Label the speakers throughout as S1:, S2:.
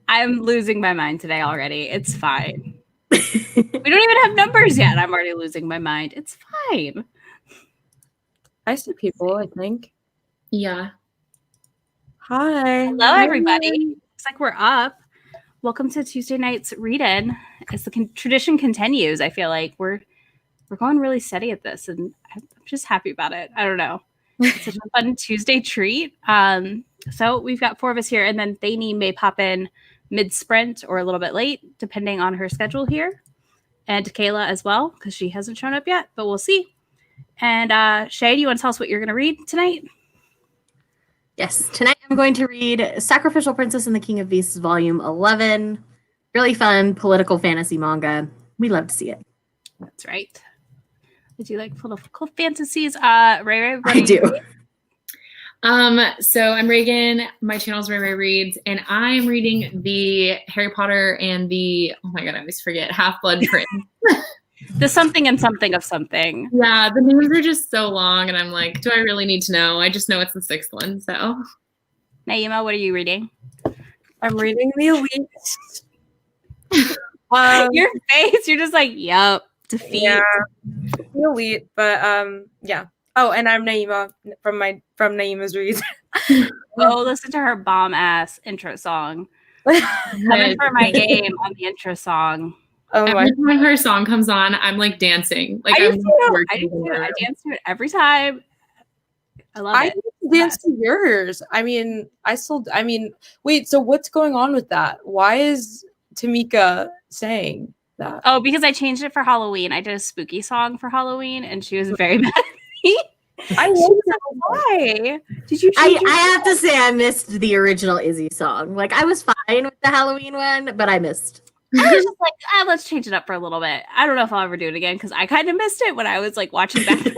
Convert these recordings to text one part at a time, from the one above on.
S1: I'm losing my mind today already. It's fine. We don't even have numbers yet. I'm already losing my mind. It's fine.
S2: I see people, I think.
S3: Yeah.
S2: Hi.
S1: Hello, everybody. Looks like we're up. Welcome to Tuesday night's read-in. As the tradition continues, I feel like we're going really steady at this, and I'm just happy about it. I don't know. It's such a fun Tuesday treat. So we've got 4 of us here, and then Thane may pop in mid-sprint or a little bit late, depending on her schedule here. And Kayla as well, because she hasn't shown up yet, but we'll see. And Shay, do you want to tell us what you're going to read tonight?
S4: Yes, tonight I'm going to read Sacrificial Princess and the King of Beasts, Volume 11. Really fun political fantasy manga. We love to see it.
S1: That's right. Did you like political fantasies? Ray, what
S4: I do.
S3: So I'm Reagan. My channel is Ray Reads, and I'm reading the Harry Potter and the, oh my god, I always forget, Half-Blood Prince.
S1: The something and something of something.
S3: Yeah, the names are just so long, and I'm like, do I really need to know? I just know it's the 6th one, so.
S1: Naima, what are you reading?
S2: I'm reading The Elite.
S1: Your face, you're just like, yup, defeat.
S2: Yeah, The Elite, but yeah. Oh, and I'm Naima from Naima's Reads.
S1: Go listen to her bomb ass intro song. Coming for my game on the intro song.
S2: Oh my!
S3: Every time her song comes on, I'm like dancing. Like
S1: I do too. I dance to it every time. I love it.
S2: I dance to yours. Wait, so what's going on with that? Why is Tamika saying that?
S1: Oh, because I changed it for Halloween. I did a spooky song for Halloween, and she was very mad at me.
S2: I love that. Why did you?
S4: I have to say I missed the original Izzy song. Like I was fine with the Halloween one, but I missed.
S1: I was just like, let's change it up for a little bit. I don't know if I'll ever do it again because I kind of missed it when I was like watching back. And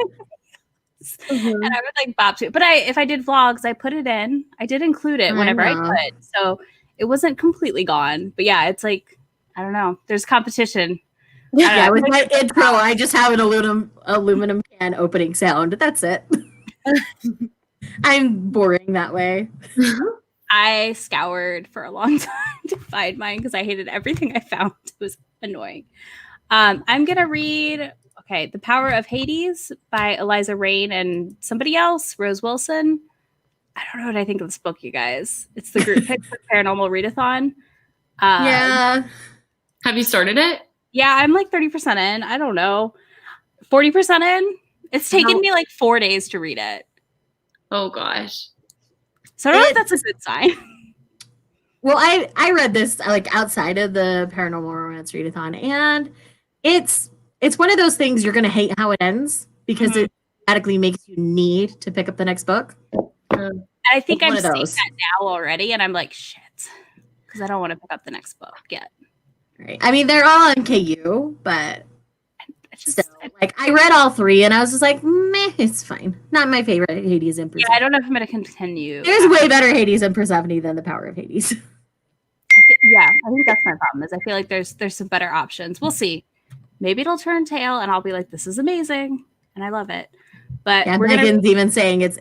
S1: I would like bop to it. But if I did vlogs, I put it in. I did include it whenever I could. So it wasn't completely gone. But yeah, it's like, I don't know. There's competition.
S4: Yeah, with my intro, I just have an aluminum can opening sound. That's it. I'm boring that way.
S1: I scoured for a long time to find mine because I hated everything I found. It was annoying. I'm going to read, The Power of Hades by Eliza Rain and somebody else, Rose Wilson. I don't know what I think of this book, you guys. It's the group pick for Paranormal Readathon.
S4: Yeah.
S3: Have you started it?
S1: Yeah, I'm like 30% in. I don't know. 40% in. It's taken me like 4 days to read it.
S3: Oh, gosh.
S1: So I don't know if that's a good sign.
S4: Well, I read this like outside of the Paranormal Romance Readathon, and it's one of those things you're going to hate how it ends because it automatically makes you need to pick up the next book.
S1: I think I'm seeing that now already, and I'm like, shit, because I don't want to pick up the next book yet.
S4: Right. I mean, they're all on KU, but still, like I read all 3, and I was just like, meh, it's fine. Not my favorite Hades and Persephone.
S1: Yeah, I don't know if I'm going to continue.
S4: There's way better Hades and Persephone than the Power of Hades.
S1: I think that's my problem. Is I feel like there's some better options. We'll see. Maybe it'll turn tail, and I'll be like, this is amazing, and I love it. But
S4: yeah, Megan's even saying it's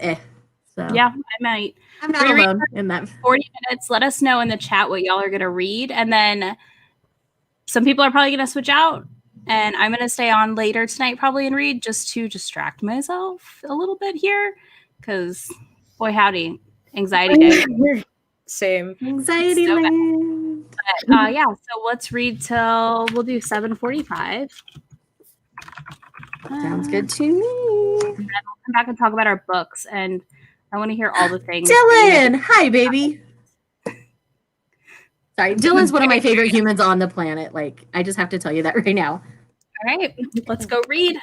S4: So
S1: yeah, I might.
S4: I'm not alone in that.
S1: 40 minutes. Let us know in the chat what y'all are going to read. And then some people are probably going to switch out. And I'm going to stay on later tonight probably and read just to distract myself a little bit here. Because, boy, howdy, anxiety day.
S2: Same.
S4: Anxiety land.
S1: But, yeah, so let's read till we'll do 7:45.
S4: Sounds good to me.
S1: And then we'll come back and talk about our books. And I want to hear all the things.
S4: Dylan, hi, baby. Sorry, Dylan's one of my favorite humans on the planet. Like, I just have to tell you that right now.
S1: All right, let's go read.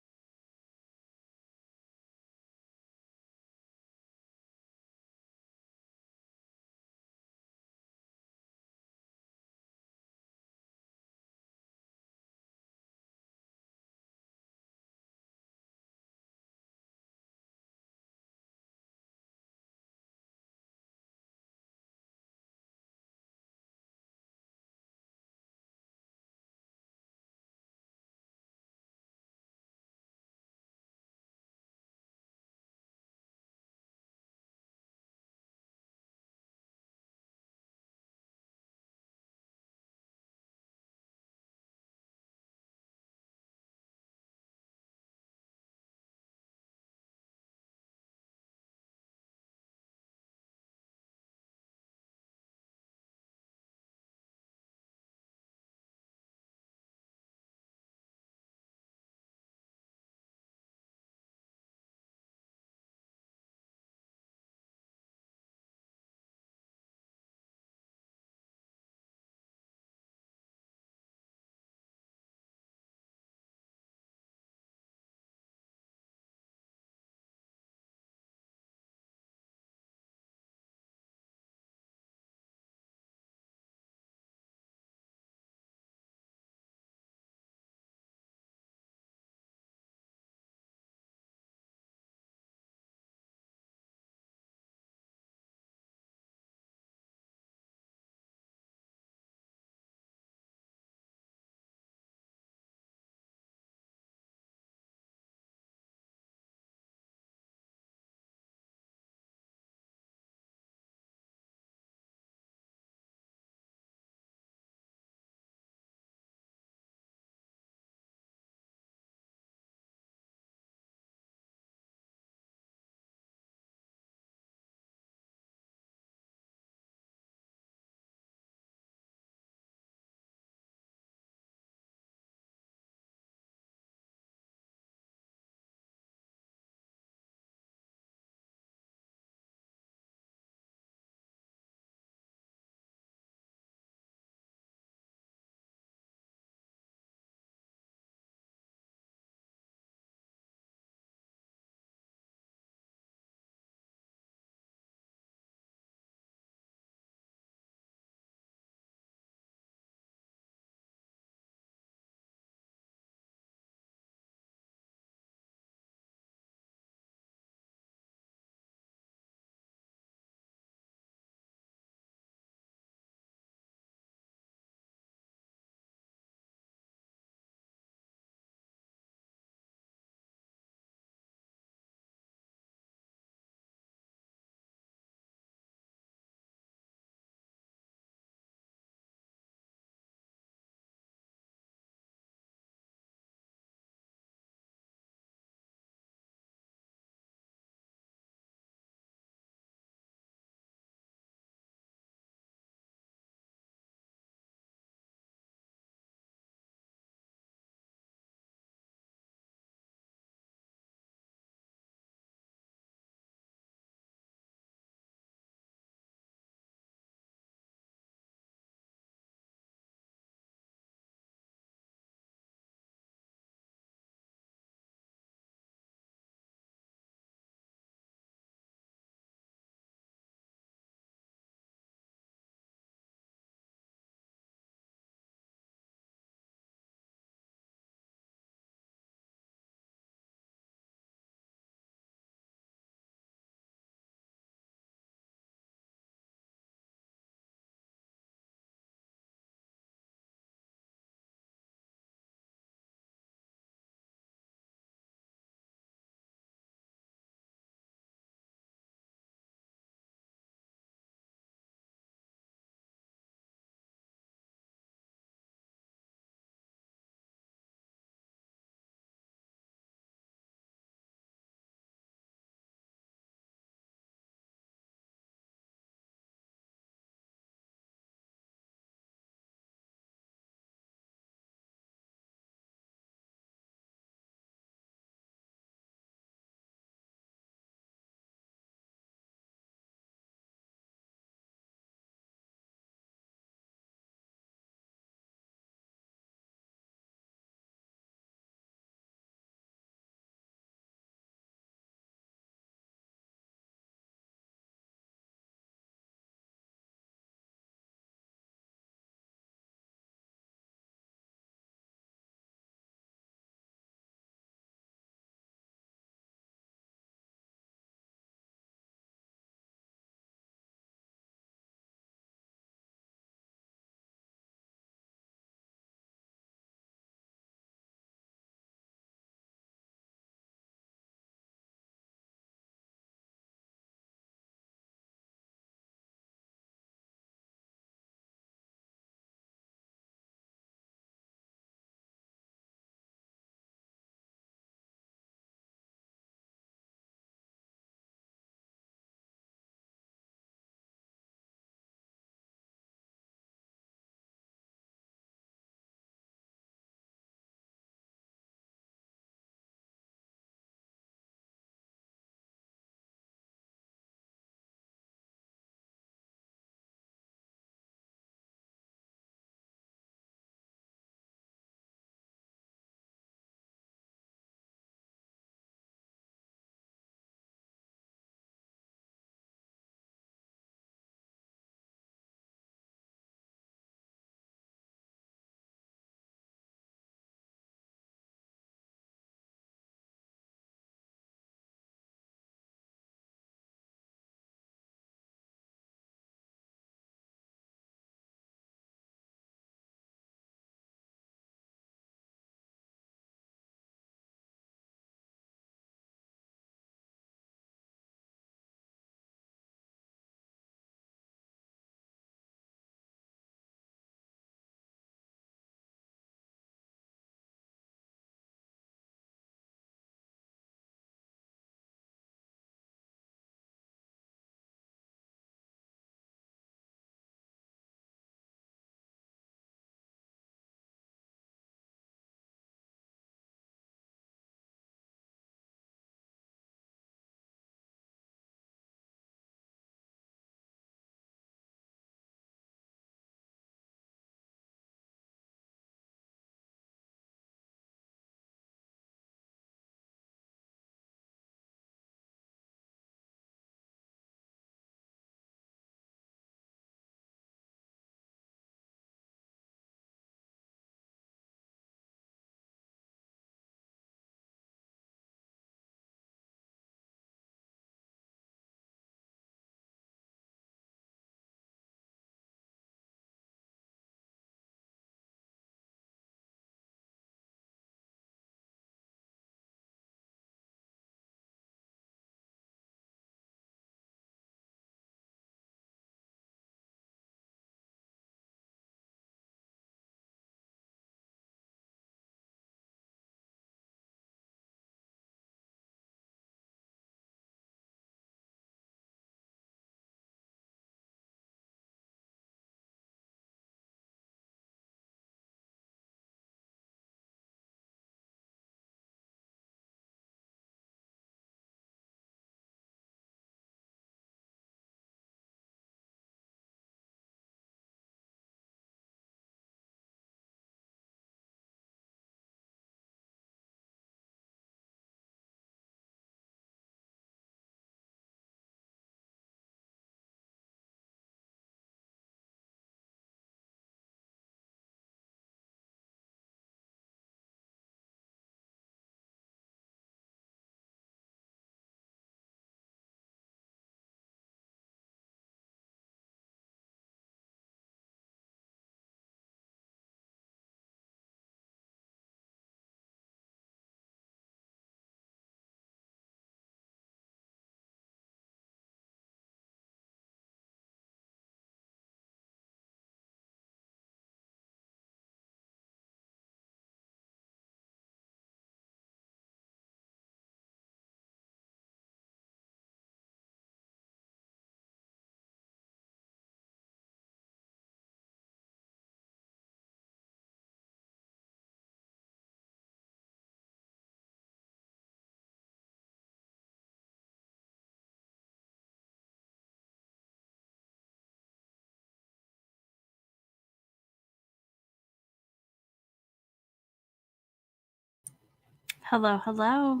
S1: Hello, hello.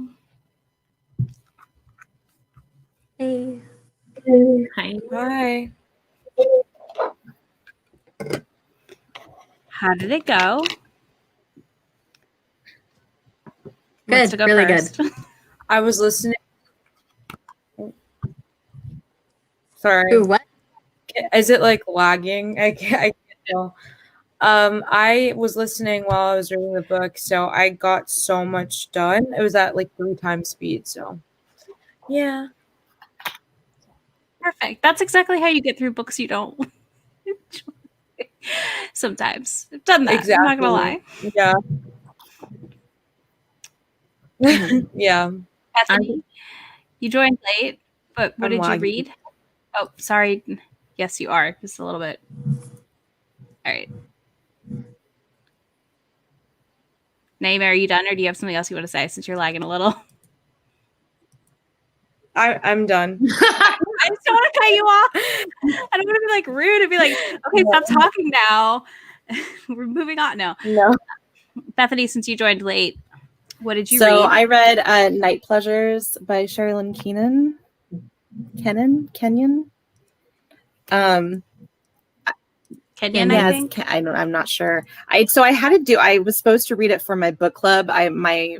S4: Hey.
S3: Hi.
S2: Hi.
S1: How did it go? Who
S4: Good,
S1: wants to go
S4: really
S1: first?
S4: good.
S2: I was listening. Sorry.
S4: Ooh, what?
S2: Is it like lagging? I can't tell. I was listening while I was reading the book, so I got so much done. It was at like 3 times speed, so yeah.
S1: Perfect. That's exactly how you get through books you don't enjoy. Sometimes. I've done that.
S2: Exactly.
S1: I'm not gonna lie.
S2: Yeah. Yeah.
S1: Bethany, you joined late, but what
S2: I'm
S1: did you
S2: lagging.
S1: read? Oh, sorry. Yes, you are. Just a little bit. All right. Naima, are you done, or do you have something else you want to say since you're lagging a little?
S2: I'm done.
S1: I just don't want to cut you off. I don't want to be like rude and be like, okay, stop talking now. We're moving on now.
S2: No.
S1: Bethany, since you joined late, what did you
S5: So
S1: read?
S5: I read Night Pleasures by Sherilyn Kenyon.
S1: Kenyon,
S5: Yes,
S1: I think.
S5: I'm not sure. I had to do. I was supposed to read it for my book club. My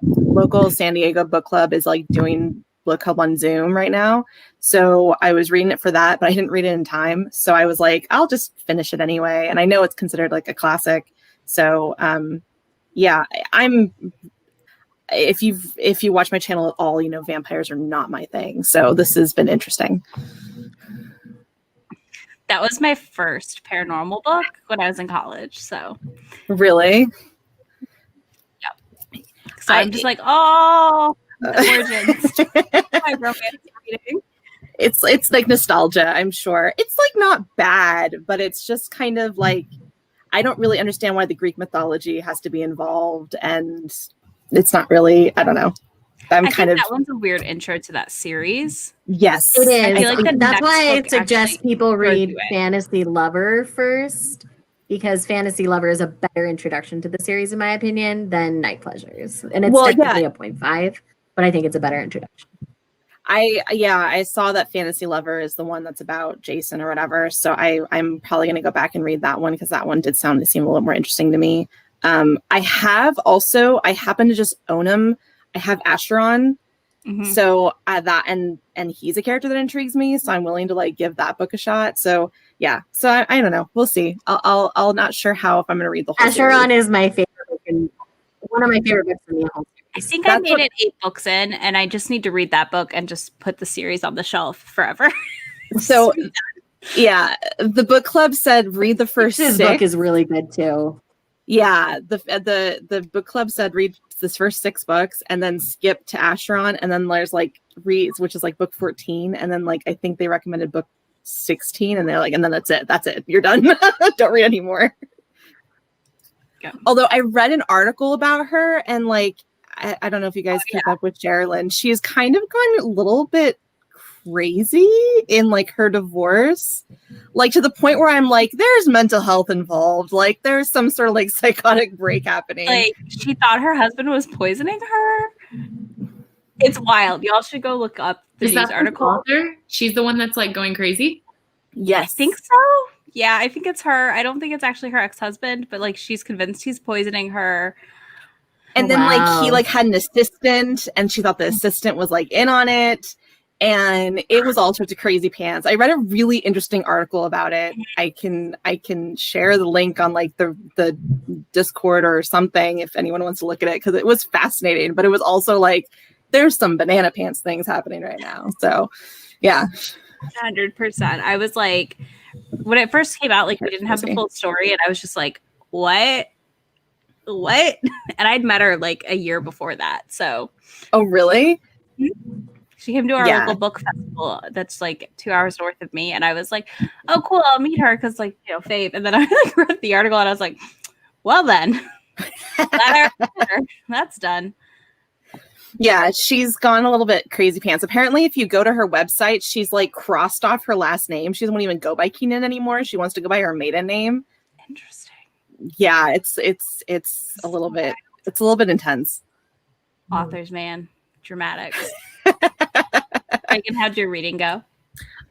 S5: local San Diego book club is like doing book club on Zoom right now. So I was reading it for that, but I didn't read it in time. So I was like, I'll just finish it anyway. And I know it's considered like a classic. So yeah, I'm. If you watch my channel at all, you know vampires are not my thing. So this has been interesting.
S1: That was my first paranormal book when I was in college. So
S5: Really?
S1: I'm just like, oh, the origins. My romance reading.
S5: It's like nostalgia, I'm sure. It's like not bad, but it's just kind of like I don't really understand why the Greek mythology has to be involved, and it's not really. I don't know. I
S1: think that one's a weird intro to that series.
S5: Yes,
S4: It is.
S1: I feel like the
S4: That's
S1: next
S4: why I
S1: book
S4: suggest
S1: actually
S4: people read
S1: goes away.
S4: Fantasy Lover first, because Fantasy Lover is a better introduction to the series, in my opinion, than Night Pleasures. And it's technically a 0.5, but I think it's a better introduction.
S5: I saw that Fantasy Lover is the one that's about Jason or whatever. So I'm probably going to go back and read that one because that one did seem a little more interesting to me. I happen to just own him. I have Acheron.
S1: Mhm.
S5: So that and he's a character that intrigues me, so I'm willing to like give that book a shot. So yeah, so I don't know, we'll see. I'll not sure how if I'm going to read the whole
S4: Acheron
S5: series.
S4: is my favorite book, and one of my favorite books in the whole
S1: I
S4: series.
S1: think I made it 8 books in, and I just need to read that book and just put the series on the shelf forever.
S5: So yeah, the book club said read the first
S4: This
S5: 6.
S4: book is really good too.
S5: Yeah, the book club said read this first 6 books and then skip to Acheron, and then there's like reads, which is like book 14, and then like I think they recommended book 16, and they're like, and then that's it, you're done. Don't read anymore.
S1: Yeah.
S5: Although I read an article about her, and like I don't know if you guys keep up with Sherilyn, she's kind of gone a little bit crazy in like her divorce, like to the point where I'm like, there's mental health involved, like there's some sort of like psychotic break happening.
S1: Like she thought her husband was poisoning her. It's wild. Y'all should go look up the
S3: Is
S1: news
S3: that
S1: article.
S3: the author? She's the one that's like going crazy?
S5: Yes.
S1: I think so. Yeah, I think it's her. I don't think it's actually her ex-husband, but like she's convinced he's poisoning her.
S5: And then like he like had an assistant, and she thought the assistant was like in on it, and it was all sorts of crazy pants. I read a really interesting article about it. I can share the link on like the Discord or something if anyone wants to look at it, because it was fascinating, but it was also like there's some banana pants things happening right now. So yeah.
S1: 100%. I was like, when it first came out, like we didn't have the full story, and I was just like, what? And I'd met her like a year before that. So
S5: oh really?
S1: She came to our local book festival that's like 2 hours north of me, and I was like, oh cool, I'll meet her because like, you know, fave. And then I like read the article and I was like, well then, that's done.
S5: Yeah, she's gone a little bit crazy pants. Apparently, if you go to her website, she's like crossed off her last name. She doesn't want to even go by Keenan anymore. She wants to go by her maiden name.
S1: Interesting.
S5: Yeah, it's a little bit It's a little bit intense.
S1: Authors, man. Dramatics. Megan, how'd your reading go?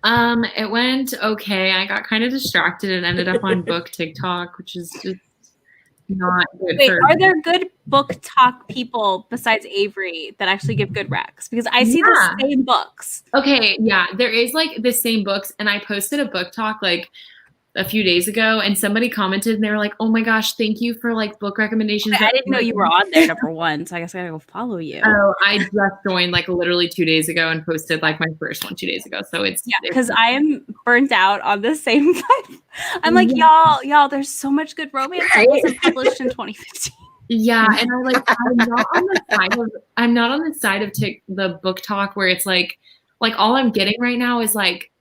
S3: It went okay. I got kind of distracted and ended up on book TikTok, which is just not good.
S1: Wait, are there good book talk people besides Avery that actually give good recs? Because I see the same books.
S3: Okay, yeah, there is like the same books, and I posted a book talk like a few days ago, and somebody commented and they were like, "Oh my gosh, thank you for like book recommendations."
S1: I didn't know you were on there, number one, so I guess I gotta go follow you.
S3: Oh, I just joined like literally 2 days ago and posted like my first one 2 days ago. So it's
S1: because I am burnt out on the same vibe. I'm like, y'all, there's so much good romance that wasn't published in 2015.
S3: Yeah, and I'm not on the side of the book talk where it's like all I'm getting right now is like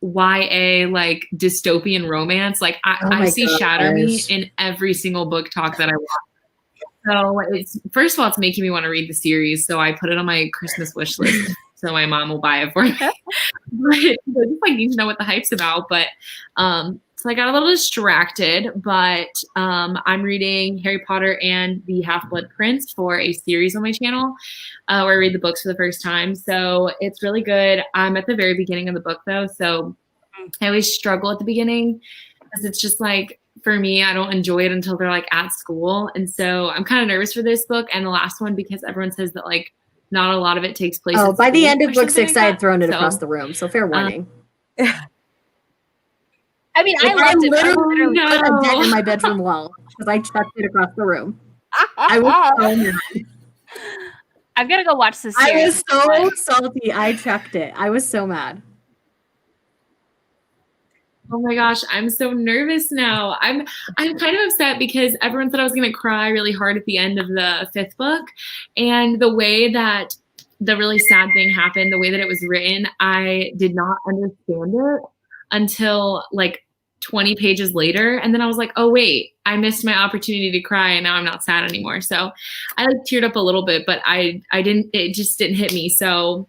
S3: YA like dystopian romance. Like I see Shatter Me in every single book talk that I watch. So it's first of all, it's making me want to read the series. So I put it on my Christmas wish list so my mom will buy it for me. But I just like need to know what the hype's about. But so I got a little distracted, but I'm reading Harry Potter and the Half-Blood Prince for a series on my channel where I read the books for the first time. So it's really good. I'm at the very beginning of the book though. So I always struggle at the beginning because it's just like, for me, I don't enjoy it until they're like at school. And so I'm kind of nervous for this book and the last one because everyone says that like not a lot of it takes place.
S4: Oh, by the end of book 6, I had thrown it across the room. So fair warning.
S1: I mean, I loved it.
S4: Literally put a dent in my bedroom wall because I chucked it across the room. I was so mad.
S1: I've got to go watch this
S4: I
S1: series.
S4: was so salty. I chucked it. I was so mad.
S3: Oh my gosh, I'm so nervous now. I'm kind of upset because everyone said I was going to cry really hard at the end of the 5th book, and the way that the really sad thing happened, the way that it was written, I did not understand it until like 20 pages later. And then I was like, oh wait, I missed my opportunity to cry and now I'm not sad anymore. So I like teared up a little bit, but it just didn't hit me. So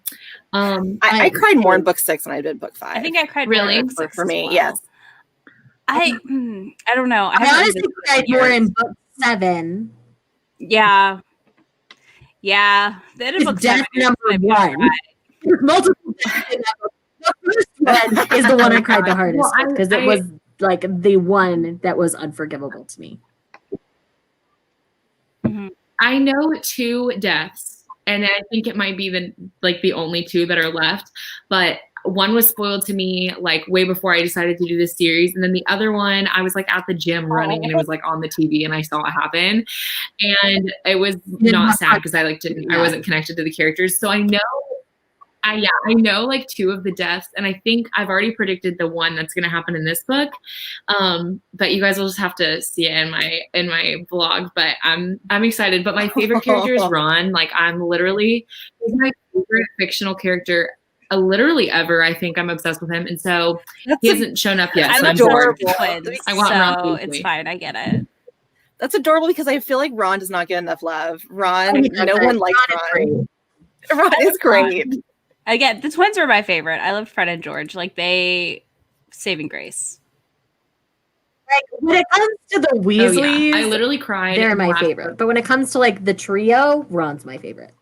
S5: I cried more in book 6 than I did book 5.
S1: I think I cried
S3: really
S1: more in book 6
S5: for me.
S1: well.
S5: Yes.
S1: I don't know.
S4: I honestly cried more in book 7.
S1: Yeah. The end of book 7
S4: number 1. There's multiple deaths in that book. The first one is the one I cried the hardest because it was like the one that was unforgivable to me.
S3: I know 2 deaths, and I think it might be the only 2 that are left, but one was spoiled to me like way before I decided to do this series, and then the other one I was like at the gym running and it was like on the TV and I saw it happen, and it was not sad because I wasn't connected to the characters. So I know like 2 of the deaths, and I think I've already predicted the one that's going to happen in this book. But you guys will just have to see it in my vlog. But I'm excited. But my favorite character is Ron. Like he's my favorite fictional character, literally ever. I think I'm obsessed with him, and so he hasn't shown up yet.
S1: I'm
S3: so
S1: adorable twins.
S3: I want Ron.
S1: It's fine. I get it.
S5: That's adorable because I feel like Ron does not get enough love. No one likes Ron. Ron is great.
S1: Again, the twins were my favorite. I loved Fred and George. Like they saving grace.
S4: Like when it comes to the Weasleys,
S3: I literally cried.
S4: They're my favorite. But when it comes to like the trio, Ron's my favorite.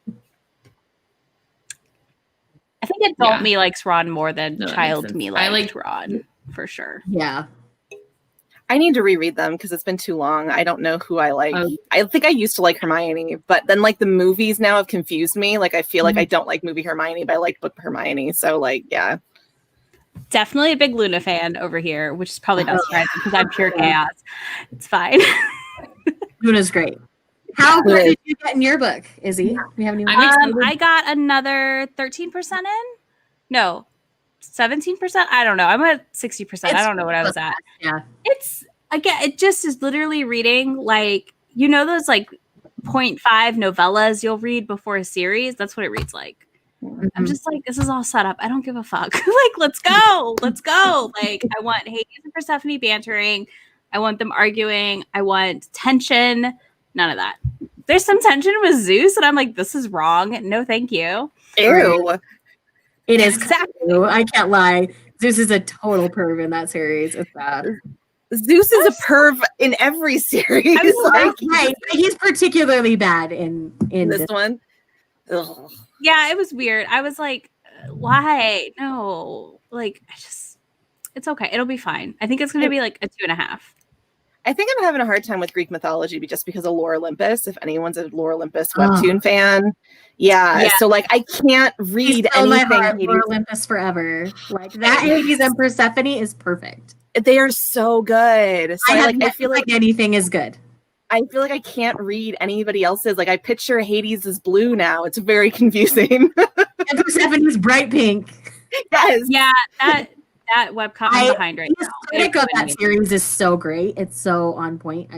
S1: I think adult me likes Ron more than child me liked Ron, for sure.
S4: Yeah.
S5: I need to reread them because it's been too long. I don't know who I like. I think I used to like Hermione, but then like the movies now have confused me. Like I feel like I don't like movie Hermione, but I like book Hermione. So like, yeah.
S1: Definitely a big Luna fan over here, which is probably not surprising because I'm pure chaos. It's fine.
S4: Luna's great. How good did you get in your book, Izzy? We haven't even.
S1: I got another 13% in. No, 17%. I don't know. I'm at 60%. I don't know what I was at.
S4: Yeah.
S1: It just is literally reading like those like 0.5 novellas you'll read before a series. That's what it reads like. I'm just like, this is all set up. I don't give a fuck. Like, let's go. Like, I want Hades and Persephone bantering. I want them arguing. I want tension. None of that. There's some tension with Zeus, and I'm like, this is wrong. No, thank you.
S5: Ew.
S4: It is exactly. I can't lie. Zeus is a total perv in that series. It's bad.
S5: Zeus is a perv in every series.
S4: Like, right. He's particularly bad in
S5: this one. Ugh.
S1: Yeah, it was weird. I was like, why? No. Like, it's okay. It'll be fine. I think it's going to be like a 2.5.
S5: I think I'm having a hard time with Greek mythology just because of Lore Olympus. If anyone's a Lore Olympus webtoon fan. Yeah. So like I can't read anything.
S4: Lore Olympus forever. Like that Hades and Persephone is perfect.
S5: They are so good. So I feel like
S4: anything is good.
S5: I feel like I can't read anybody else's. Like I picture Hades as blue now. It's very confusing.
S4: And Persephone's bright pink.
S5: Yes.
S1: Yeah, that webcomic I'm behind right now.
S4: The critic of that series is so great. It's so on point.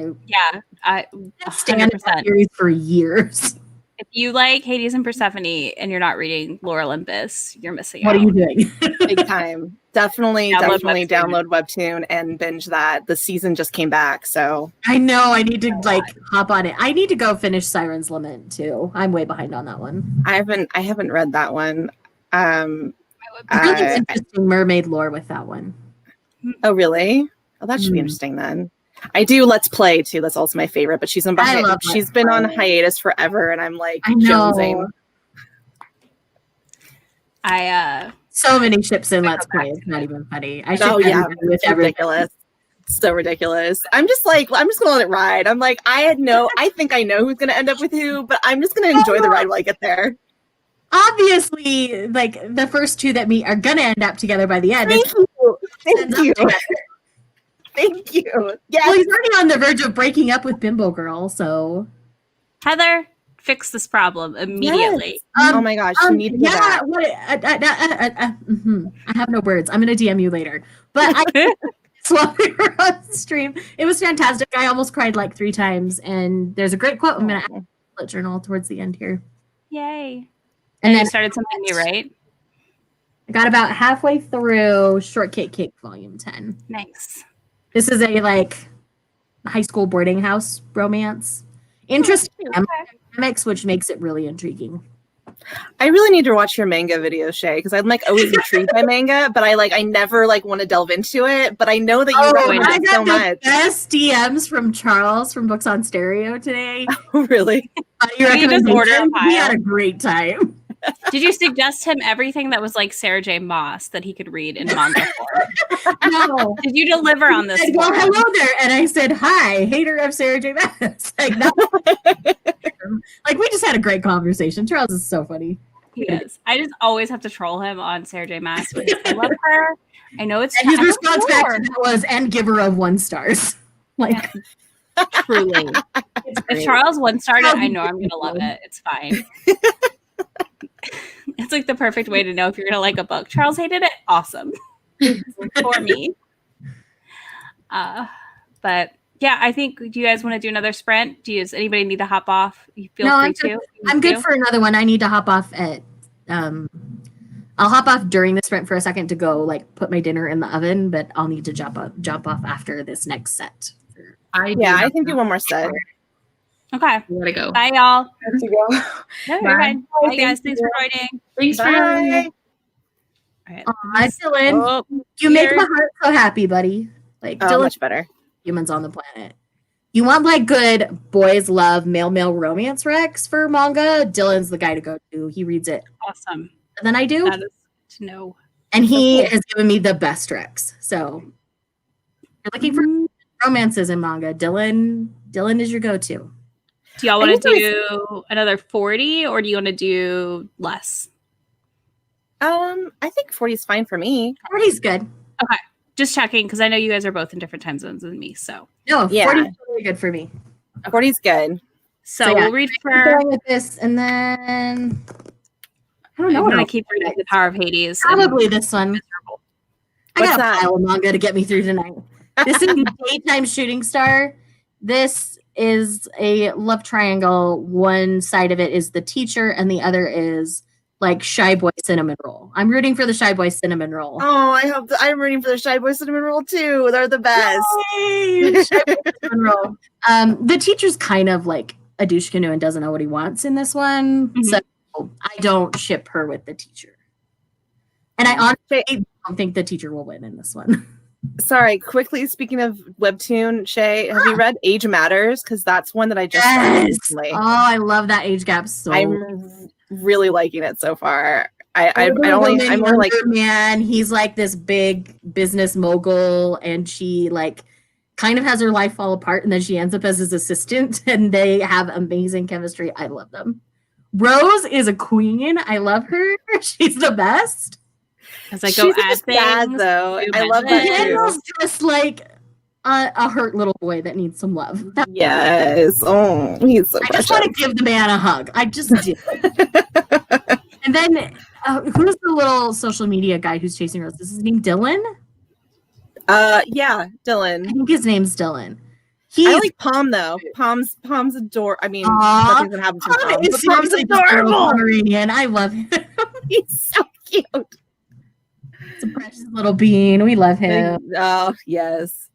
S1: I
S4: stand that series for years.
S1: If you like Hades and Persephone and you're not reading Lore Olympus, you're missing
S4: out. What are you doing?
S5: Big time. Definitely download Webtoon and binge that. The season just came back, so
S4: I know I need to hop on it. I need to go finish Siren's Lament too. I'm way behind on that one.
S5: I haven't read that one.
S4: Really interesting mermaid lore with that one.
S5: Oh really? Oh, that should be interesting then. I do Let's Play too. That's also my favorite, but she's on she's been on hiatus forever, and I'm like jonesing.
S4: So many ships in Let's Play. It's not even funny.
S5: It's ridiculous. So ridiculous. I'm just gonna let it ride. I'm like, I think I know who's gonna end up with who, but I'm just gonna enjoy the ride while I get there.
S4: Obviously, like the first two that meet are gonna end up together by the end.
S5: Thank you. Thank you. Yeah.
S4: Well, he's already on the verge of breaking up with Bimbo Girl, so
S1: Heather, fix this problem immediately.
S5: Yes. Oh my gosh, you need to do that.
S4: I have no words. I'm gonna DM you later. But while we were on stream, it was fantastic. I almost cried like 3 times, and there's a great quote. I'm gonna add to the bullet journal towards the end here.
S1: Yay!
S4: And then
S1: you started something new, right?
S4: I got about halfway through Shortcake Cake Volume 10.
S1: Nice.
S4: This is a high school boarding house romance. Interesting dynamics, which makes it really intriguing.
S5: I really need to watch your manga video, Shay, because I'm always intrigued by manga, but I never want to delve into it. But I know that you recommend it so much.
S4: Best DMs from Charles from Books on Stereo today.
S5: Oh, really?
S1: We
S4: had a great time.
S1: Did you suggest him everything that was like Sarah J. Maas that he could read in manga form?
S4: No.
S1: Did you deliver on this?
S4: Said, well, hello there. And I said, hi, hater of Sarah J. Maas. We just had a great conversation. Charles is so funny.
S1: He is. I just always have to troll him on Sarah J. Maas. I love her. I know it's.
S4: And his response back to that was, and give her of 1 stars.
S1: Truly. If Charles 1-starred it, I know I'm going to love it. It's fine. It's like the perfect way to know if you're going to like a book. Charles hated it. Awesome. For me. But yeah, I think, do you guys want to do another sprint? Does anybody need to hop off? You feel free to.
S4: I'm good for another one. I need to hop off at, I'll hop off during the sprint for a second to go put my dinner in the oven, but I'll need to jump off after this next set.
S5: I can do one more set.
S1: Okay.
S3: I gotta go.
S1: Bye, y'all.
S2: I have to go.
S1: No, you're fine. Bye, guys. Thanks for joining.
S3: Thanks for having me.
S1: All right.
S4: Hi, Dylan. You make my heart so happy, buddy. Dylan,
S5: much better.
S4: Humans on the planet. You want good boys love male romance recs for manga? Dylan's the guy to go to. He reads it.
S1: Awesome.
S4: And then I do.
S1: That is to know.
S4: And he has given me the best recs. So you're looking for romances in manga. Dylan is your go-to.
S1: Do y'all want to do another 40 or do you want to do less?
S5: I think 40 is fine for me.
S4: 40 is good.
S1: Okay. Just checking because I know you guys are both in different time zones than me. So
S4: 40 is really good for me.
S5: 40 is good.
S1: So we'll read for
S4: going with this, and then I don't know.
S1: I'm gonna keep reading The Tower of Hades.
S4: Probably this one. I got
S5: that?
S4: a pile of manga to get me through tonight. This is Daytime Shooting Star. This is a love triangle. One side of it is the teacher, and the other is Shy Boy Cinnamon Roll. I'm rooting for the Shy Boy Cinnamon Roll.
S5: Oh, I'm rooting for the Shy Boy Cinnamon Roll too. They're the best.
S4: Yay! Shy Boy Cinnamon Roll. The teacher's kind of like a douche canoe and doesn't know what he wants in this one. Mm-hmm. So I don't ship her with the teacher. And I honestly don't think the teacher will win in this one.
S5: Sorry, quickly speaking of webtoon, Shay, have you read Age Matters? Because that's one that I just started recently.
S4: Oh, I love that age gap so.
S5: I'm really liking it so far. I'm
S4: only
S5: like
S4: man. He's like this big business mogul, and she like kind of has her life fall apart, and then she ends up as his assistant, and they have amazing chemistry. I love them. Rose is a queen. I love her. She's the best.
S1: As I go add
S5: bad,
S1: things,
S5: though. I love that
S4: Daniel's
S5: too.
S4: just like a hurt little boy that needs some love.
S5: Yes. Oh, he's so
S4: I just want to give the man a hug. I just do. And then who's the little social media guy who's chasing Rose? Is his name Dylan?
S5: Yeah, Dylan.
S4: I think his name's Dylan.
S5: I like Palm though. Palm's adorable. I mean,
S4: Aww.
S5: nothing can happen to Palm, but
S4: It's
S5: Palm's
S4: seriously just a little
S5: adorable.
S4: Pomeranian. I love him.
S5: He's so cute.
S4: It's a precious little bean. We love him.
S5: Oh yes.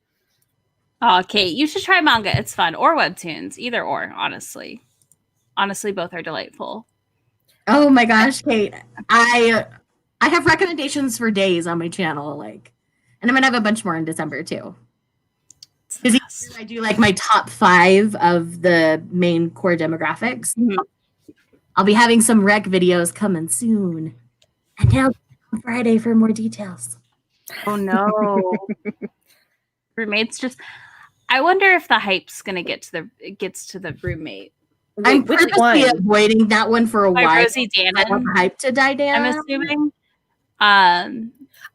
S1: Oh, Kate, you should try manga. It's fun. Or webtoons. Either or, honestly. Honestly, both are delightful.
S4: Oh my gosh, Kate. I have recommendations for days on my channel, like, and I'm gonna have a bunch more in December too. Because I do like my top 5 of the main core demographics.
S1: Mhm.
S4: I'll be having some rec videos coming soon. And now on Friday for more details.
S1: Oh no. Roommates just I wonder if the hype's gonna gets to the roommate.
S4: I'm
S5: Which
S4: purposely
S5: one?
S4: avoiding that one for a
S1: By
S4: while.
S1: Rosie
S4: I want
S1: Dannon,
S4: the hype to die down.
S1: I'm assuming.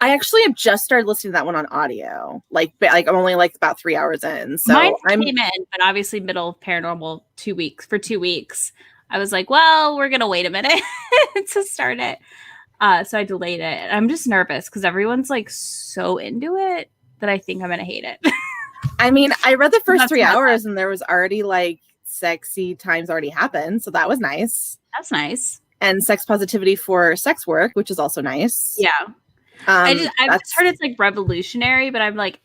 S5: I actually have just started listening to that one on audio. Like I'm only like about 3 hours in. So
S1: Mine
S5: I'm
S1: came in, but obviously middle of paranormal 2 weeks. For 2 weeks, I was like, well, we're gonna wait a minute to start it. So I delayed it. I'm just nervous because everyone's like so into it that I think I'm gonna hate it.
S5: I mean, I read the first
S1: That's
S5: 3
S1: not
S5: hours and there was already like sexy times already happened. So that was nice.
S1: That's nice.
S5: And sex positivity for sex work, which is also nice.
S1: Yeah. I've just
S5: that's-
S1: heard it's like revolutionary, but I'm like,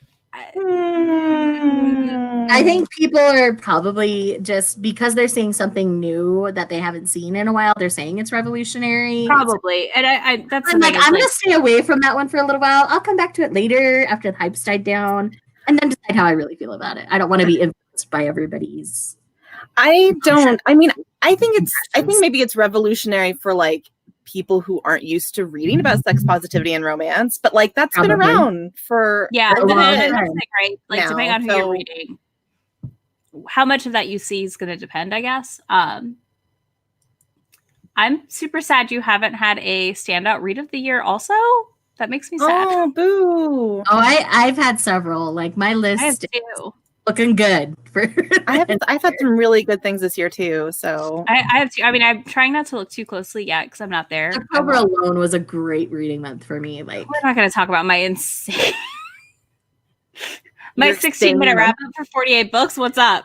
S4: I think people are probably just because they're seeing something new that they haven't seen in a while, they're saying it's revolutionary.
S1: probably. And I that's
S4: I'm
S1: the thing,
S4: like, I'm gonna stay away from that one for a little while. I'll come back to it later after the hype's died down and then decide how I really feel about it. I don't want to be influenced by everybody's.
S5: I don't. I mean, I think maybe it's revolutionary for like people who aren't used to reading about sex positivity and romance, but like that's been
S4: Probably.
S5: around for
S1: yeah,
S5: a
S1: but
S5: long
S1: that's
S5: time.
S1: like, right? Like
S5: now,
S1: depending on who
S5: so-
S1: you're reading, how much of that you see is going to depend, I guess. I'm super sad you haven't had a standout read of the year. Also, that makes me sad.
S5: Oh, boo!
S4: Oh, I've had several. Like my
S1: I have
S4: list is
S1: two.
S4: looking good for.
S5: I've had some really good things this year too. So
S1: I have two. I mean, I'm trying not to look too closely yet because I'm not there.
S4: October alone was a great reading month for me. Like
S1: We're not going to talk about my insane. My
S5: Your
S1: 16-minute
S5: insane-
S1: wrap up for 48 books. What's up?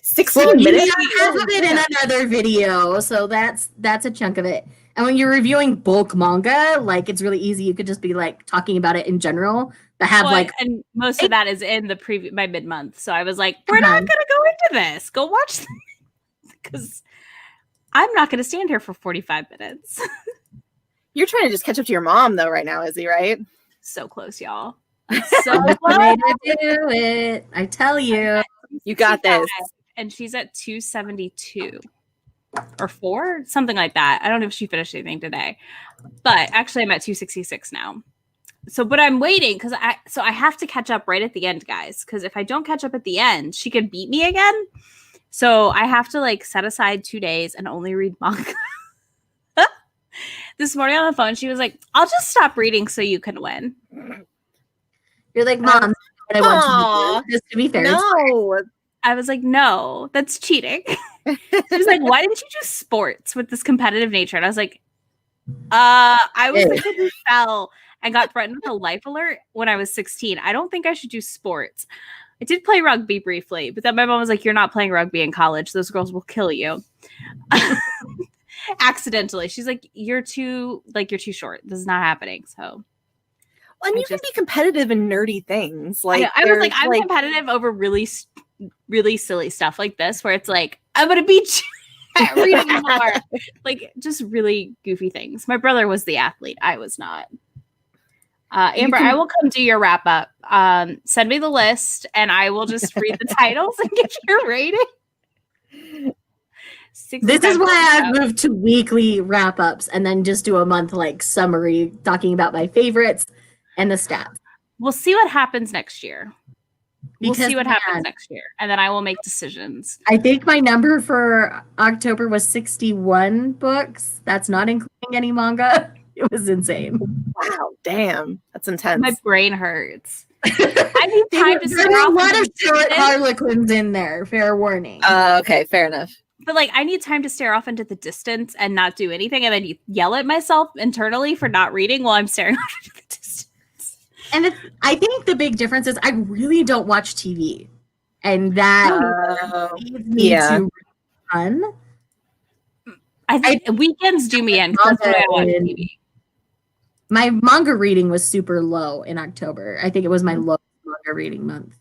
S5: 16
S4: you
S5: minutes.
S4: got half of it in another video, so that's a chunk of it. And when you're reviewing bulk manga, like it's really easy. You could just be like talking about it in general, but have
S1: Well,
S4: like
S1: and most of that is in the my mid-month. So I was like, we're not going to go into this. Go watch because I'm not going to stand here for 45 minutes.
S5: You're trying to just catch up to your mom though, right now, Izzy, right?
S1: So close, y'all. So
S4: the
S1: close.
S4: way to do it. I tell you.
S5: You got this.
S1: And she's at 272 or 4, something like that. I don't know if she finished anything today, but actually I'm at 266 now. So, but I'm waiting because I have to catch up right at the end, guys. Because if I don't catch up at the end, she could beat me again. So I have to like set aside 2 days and only read manga. This morning on the phone, she was like, "I'll just stop reading so you can win."
S4: You're like, Mom, what I want you to do. Just to be fair.
S5: No.
S1: I was like, "No, that's cheating." She's like, "Why didn't you do sports with this competitive nature?" And I was like, I was the kid who fell and got threatened with a life alert when I was 16. I don't think I should do sports. I did play rugby briefly, but then my mom was like, "You're not playing rugby in college. Those girls will kill you." Accidentally. She's like, you're too short. This is not happening. So
S5: Well, and you can be competitive in nerdy things. Like
S1: I was like, I'm competitive over really, really silly stuff like this, where it's like, I'm gonna beat you at reading more. Like just really goofy things. My brother was the athlete. I was not. Amber, I will come do your wrap up. Send me the list and I will just read the titles and give your rating.
S4: This is why I've moved to weekly wrap ups and then just do a month like summary talking about my favorites and the stats.
S1: We'll see what happens next year. We'll
S4: Because,
S1: see what
S4: man,
S1: happens next year. And then I will make decisions.
S4: I think my number for October was 61 books. That's not including any manga. It was insane.
S5: Wow, damn. That's intense.
S1: My brain hurts. I need time to
S4: There
S1: stare
S4: were a
S1: off
S4: lot
S1: into
S4: of
S1: the
S4: short
S1: distance.
S4: Harlequins in there. Fair warning.
S5: Okay, fair enough.
S1: But like, I need time to stare off into the distance and not do anything, and then yell at myself internally for not reading while I'm staring off into the distance.
S4: And I think the big difference is I really don't watch TV, and that leads me to fun.
S1: I think weekends do me in because that's when I watch TV.
S4: My manga reading was super low in October. I think it was my lowest manga reading month.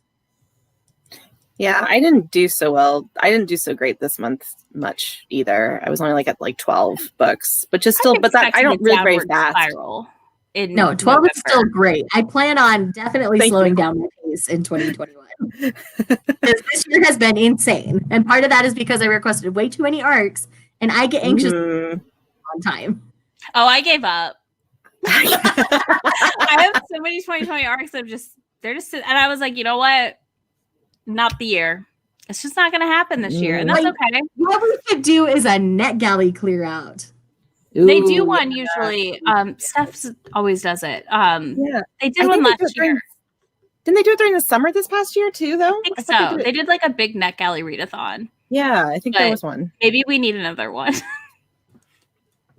S5: Yeah, I didn't do so well. I didn't do so great this month much either. I was only like at like 12 books, but just still, but that I don't read very fast.
S1: Spiral in
S4: No, 12
S1: November.
S4: is still great. I plan on definitely
S5: Thank
S4: slowing
S5: you.
S4: down my pace in 2021. Because this year has been insane. And part of that is because I requested way too many arcs and I get anxious on time.
S1: Oh, I gave up. I have so many 2020 arcs that they're just, and I was like, you know what? Not the year. It's just not going to happen this year. And that's okay.
S4: What we could do is a net clear out.
S1: They do one usually. Steph always does it. They did one last year.
S5: Didn't they do it during the summer this past year too, though?
S1: I think so. They did like a big NetGalley readathon.
S5: Yeah, I think there was one.
S1: Maybe we need another one.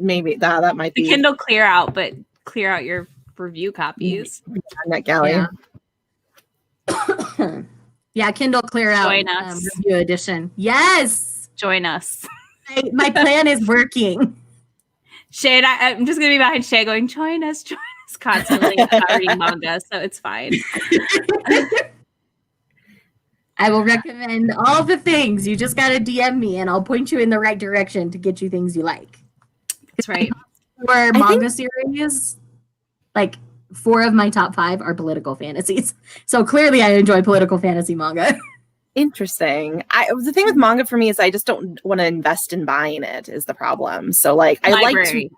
S5: Maybe that might be
S1: the Kindle clear out, but clear out your review copies.
S5: NetGalley.
S4: Yeah. Yeah, Kindle clear out.
S1: Join us.
S4: Review edition. Yes.
S1: Join us.
S4: My plan is working.
S1: Shay, I'm just going to be behind Shay going, join us constantly. I'm not reading manga, so it's fine.
S4: I will recommend all the things. You just got to DM me and I'll point you in the right direction to get you things you like.
S1: That's right.
S4: For manga series, like 4 of my top 5 are political fantasies. So clearly I enjoy political fantasy manga.
S5: Interesting. The thing with manga for me is I just don't want to invest in buying it is the problem. So like I like to.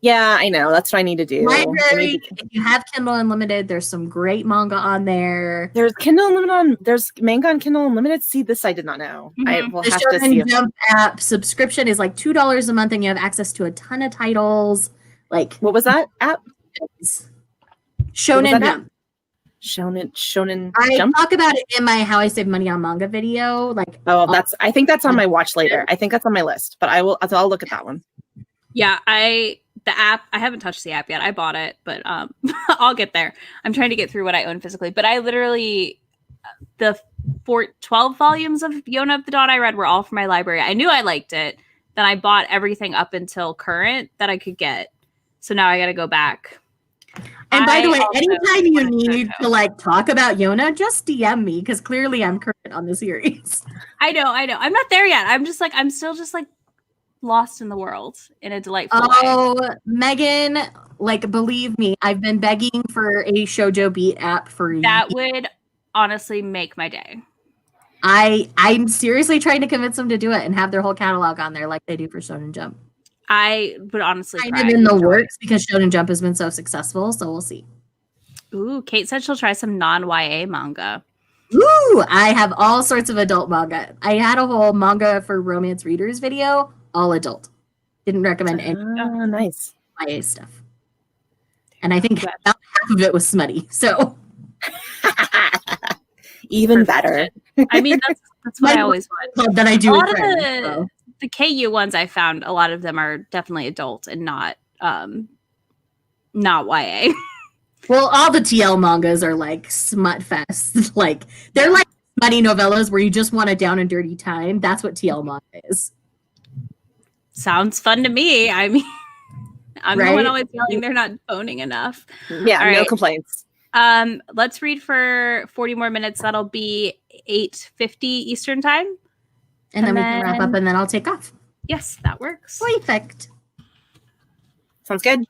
S5: Yeah, I know. That's what I need to do.
S4: Library. If you have Kindle Unlimited, there's some great manga on there.
S5: There's Kindle Unlimited. There's manga on Kindle Unlimited. See, this I did not know.
S1: Mm-hmm.
S5: I will
S4: the
S5: have to see.
S4: Shonen Jump app subscription is like $2 a month, and you have access to a ton of titles. Like
S5: what was that app?
S4: Shonen Jump.
S5: Shonen
S4: Jump. I talk about it in my How I Save Money on Manga video. Like,
S5: I think that's on my watch later. I think that's on my list, but I'll look at that one.
S1: Yeah, the app, I haven't touched the app yet. I bought it, but I'll get there. I'm trying to get through what I own physically, but I literally, the 12 volumes of Yona of the Dawn I read were all from my library. I knew I liked it. Then I bought everything up until current that I could get. So now I got to go back.
S4: And by the way, anytime you need to like talk about Yona, just DM me because clearly I'm current on the series.
S1: I know. I'm not there yet. I'm still just like lost in the world in a delightful way.
S4: Megan, like believe me, I've been begging for a Shoujo Beat app for
S1: that would honestly make my day.
S4: I'm seriously trying to convince them to do it and have their whole catalog on there like they do for Shonen Jump.
S1: I would honestly
S4: kind of in the works because Shonen Jump has been so successful, so we'll see.
S1: Ooh, Kate said she'll try some non-YA manga.
S4: Ooh, I have all sorts of adult manga. I had a whole manga for romance readers video, all adult. Didn't recommend any
S5: nice
S4: YA stuff. And I think about half of it was smutty, so
S5: even better.
S1: I mean, that's what I always want.
S4: That I do.
S1: A lot of the KU ones I found, a lot of them are definitely adult and not YA.
S4: Well, all the TL mangas are like smut fest. Like they're like smutty novellas where you just want a down and dirty time. That's what TL manga is.
S1: Sounds fun to me. I mean, I'm the one always yelling they're not boning enough.
S5: Yeah, no complaints.
S1: Let's read for 40 more minutes. That'll be 8:50 Eastern time.
S4: And then we can wrap up and then I'll take off.
S1: Yes, that works.
S4: Perfect.
S5: Sounds good.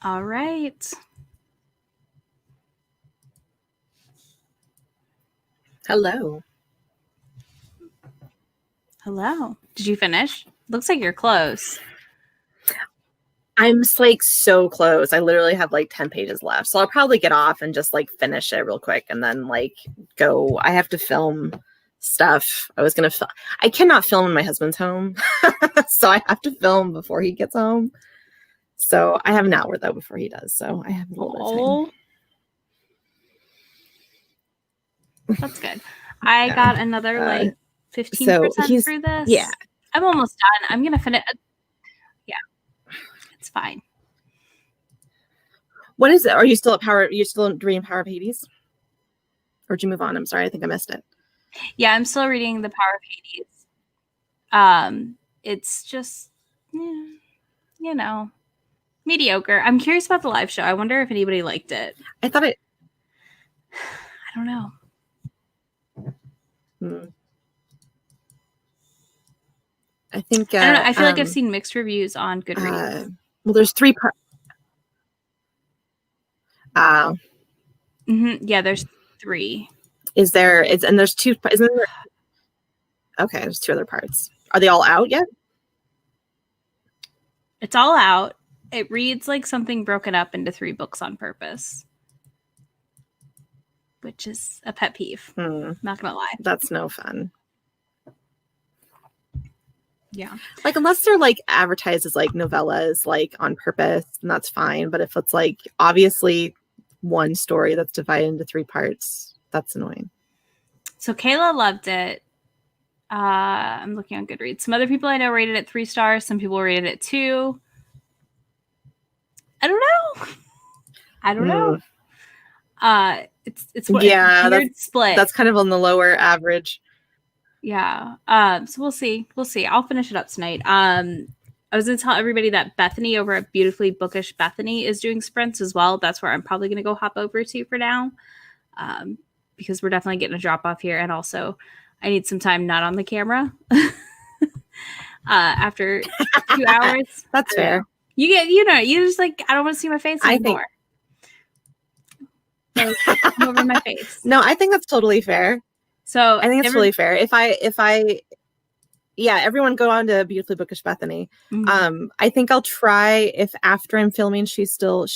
S1: All right.
S5: Hello.
S1: Hello. Did you finish? Looks like you're close.
S5: I'm like so close. I literally have like 10 pages left. So I'll probably get off and just like finish it real quick and then like go. I have to film stuff. I cannot film when my husband's home. So I have to film before he gets home. So I have an hour though before he does. So I have a little bit of time.
S1: That's good. I got another like 15% through this.
S5: Yeah.
S1: I'm almost done. I'm going to finish. Yeah. It's fine.
S5: What is it? Are you still reading Power of Hades? Or did you move on? I'm sorry. I think I missed it.
S1: Yeah, I'm still reading The Power of Hades. It's just, mediocre. I'm curious about the live show. I wonder if anybody liked it.
S5: I don't
S1: know.
S5: I think
S1: I don't know. I feel like I've seen mixed reviews on Goodreads.
S5: Well, there's 3 parts.
S1: Yeah, there's 3.
S5: And there's 2. Isn't there? Okay, there's 2 other parts. Are they all out yet?
S1: It's all out. It reads like something broken up into 3 books on purpose, which is a pet peeve. Not gonna lie.
S5: That's no fun.
S1: Yeah.
S5: Like, unless they're like advertised as like novellas, like on purpose, then that's fine. But if it's like obviously one story that's divided into 3 parts, that's annoying.
S1: So Kayla loved it. I'm looking on Goodreads. Some other people I know rated it 3 stars. Some people rated it 2. I don't know. It's weird split.
S5: That's kind of on the lower average.
S1: Yeah. So we'll see. I'll finish it up tonight. I was going to tell everybody that Bethany over at Beautifully Bookish Bethany is doing sprints as well. That's where I'm probably going to go hop over to for now. Because we're definitely getting a drop off here. And also I need some time not on the camera after 2 hours.
S5: That's fair.
S1: You just like, I don't want to see my face anymore. So come over my face.
S5: No, I think that's totally fair.
S1: So
S5: I think it's totally fair. If I everyone go on to Beautifully Bookish Bethany.
S1: Mm-hmm.
S5: I think I'll try, if after I'm filming she's still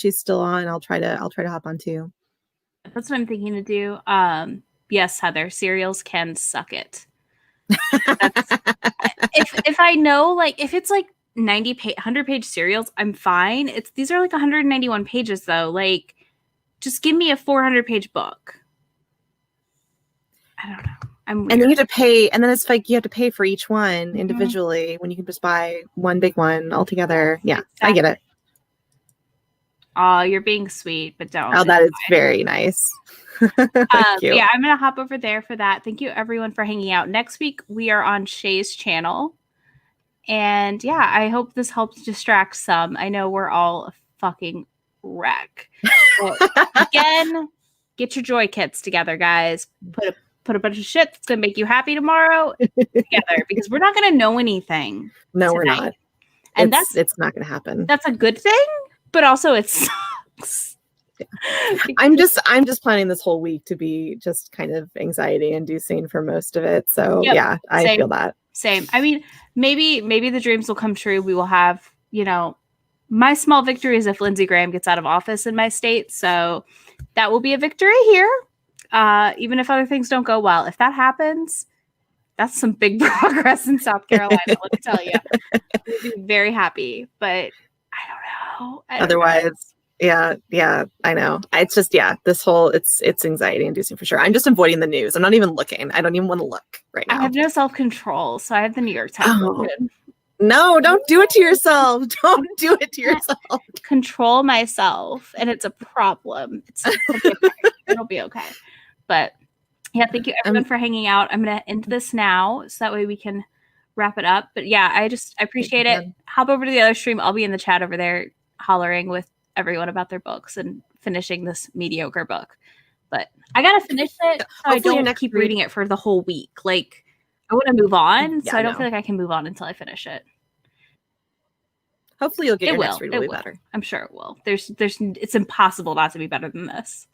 S5: on, I'll try to hop on too.
S1: That's what I'm thinking to do. Yes, Heather, serials can suck it. If I know, like, if it's like 100-page serials, I'm fine. These are like 191 pages though. Like, just give me a 400-page book. I don't know. I'm weird.
S5: And then you have to pay, and then it's like you have to pay for each one individually when you can just buy one big one all together. Yeah, exactly. I get it.
S1: Oh, you're being sweet, but don't.
S5: Oh, that is very nice.
S1: Yeah, I'm gonna hop over there for that. Thank you everyone for hanging out. Next week we are on Shay's channel, and yeah, I hope this helps distract some. I know we're all a fucking wreck. So, again, get your joy kits together, guys. Put a bunch of shit that's gonna make you happy tomorrow together, because we're not gonna know anything.
S5: No,
S1: tonight.
S5: We're not.
S1: And
S5: it's not gonna happen.
S1: That's a good thing, but also it sucks.
S5: I'm just planning this whole week to be just kind of anxiety inducing for most of it. So yeah, I feel that.
S1: Same. I mean, maybe the dreams will come true. We will have, my small victory is if Lindsey Graham gets out of office in my state. So that will be a victory here. Even if other things don't go well. If that happens, that's some big progress in South Carolina, let me tell you. We'll be very happy, but I don't know.
S5: Otherwise, yeah, I know. It's just, this whole, it's anxiety inducing for sure. I'm just avoiding the news. I'm not even looking. I don't even want to look right now.
S1: I have no self-control, so I have the New York Times open.
S5: No, don't do it to yourself. Don't do it to yourself.
S1: Control myself, and it's a problem. It'll be okay. But yeah, thank you everyone for hanging out. I'm going to end this now so that way we can wrap it up. But yeah, I appreciate it. Hop over to the other stream. I'll be in the chat over there hollering with everyone about their books and finishing this mediocre book. But I got to finish it so I don't keep reading it for the whole week. Like, I want to move on, so I don't feel like I can move on until I finish it.
S5: Hopefully you'll get
S1: It
S5: your
S1: will.
S5: next read
S1: It
S5: way
S1: will.
S5: better.
S1: I'm sure it will. It's impossible not to be better than this.